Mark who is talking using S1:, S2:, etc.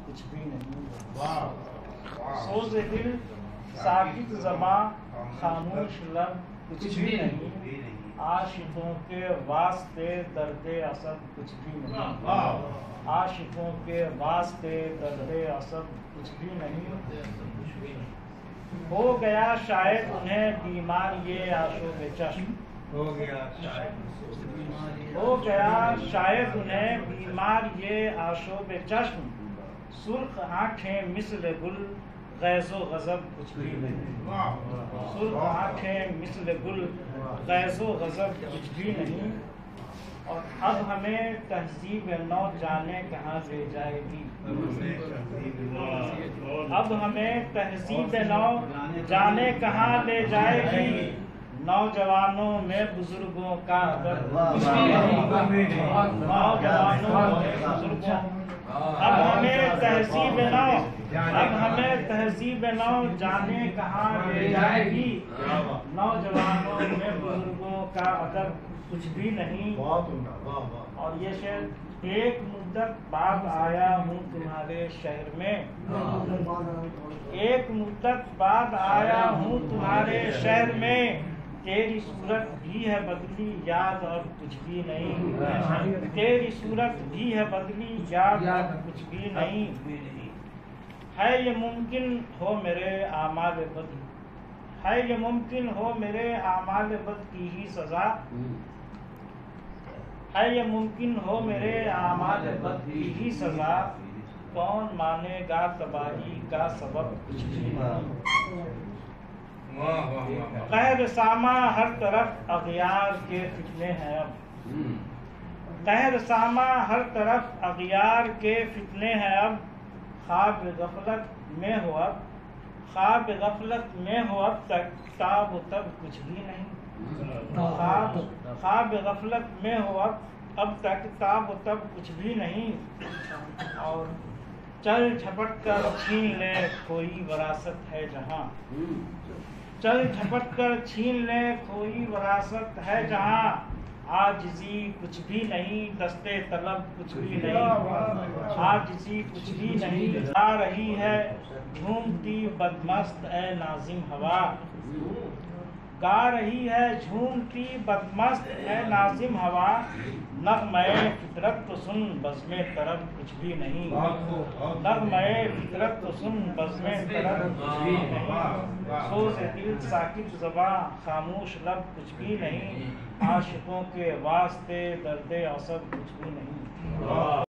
S1: کچھ بھی نہیں، سوز دل ساکت زباں خاموش لب کچھ بھی نہیں، عاشقوں کے واسطے درد اسد کچھ بھی نہیں، عاشقوں کے واسطے درد اسد کچھ بھی نہیں، ہو گیا شاید انہیں بیمار یہ آشوب چشم، ہو گیا شاید انہیں بیمار یہ آشوب چشم، سرخ آنکھیں مثل گل غیظ و غضب کچھ بھی نہیں، سرخ آنکھیں مثل گل غیظ و غضب کچھ بھی نہیں، اور اب ہمیں تہذیب نو جانے کہاں لے جائے گی، اب ہمیں تہذیب نو جانے کہاں لے جائے گی، نوجوانوں میں بزرگوں کا ادب نوجوانوں میں بزرگوں، اب ہمیں تہذیب نو جانے کہاں لے جائے گی، نوجوانوں میں بزرگوں کا ادب کچھ بھی نہیں، اور یہ شعر ایک مدت بعد آیا ہوں تمہارے شہر میں، ایک مدت بعد آیا ہوں تمہارے شہر میں، تیری صورت بھی ہے بدلی یاد اب کچھ بھی نہیں، تیری صورت بھی ہے بدلی یاد اب کچھ بھی نہیں، ہے یہ ممکن ہو میرے اعمال بد، ہے یہ ممکن ہو میرے اعمال بد کی ہی سزا، ہے یہ ممکن ہو میرے اعمال بد کی ہی سزا، کون مانے گا تباہی کا سبب کچھ بھی نہیں، قہر سامہ ہر طرف اغیار کے فتنے ہیں اب، قہر سامہ ہر طرف اغیار کے فتنے ہیں اب، خواب غفلت میں ہو اب، خواب غفلت میں ہو اب تک تاب و تب کچھ بھی نہیں، خواب غفلت میں ہو اب تک تاب و تب کچھ بھی نہیں، اور چل جھپٹ کر چھین لے کوئی وراثت ہے جہاں، چل جھپٹ کر چھین لے کوئی وراثت ہے جہاں، عاجزی کچھ بھی نہیں دستے طلب کچھ بھی نہیں، عاجزی کچھ بھی نہیں، جا رہی ہے جھومتی بدمست اے ناظم ہوا، گا رہی ہے جھومتی بدمست اے ناظم ہوا، نغمہ فطرت تو سن بزم طرب کچھ بھی نہیں، نغمہ فطرت تو سن بزم طرب کچھ بھی نہیں، سوز دل ساکت زباں خاموش لب کچھ بھی نہیں، عاشقوں کے واسطے درد اسد کچھ بھی نہیں۔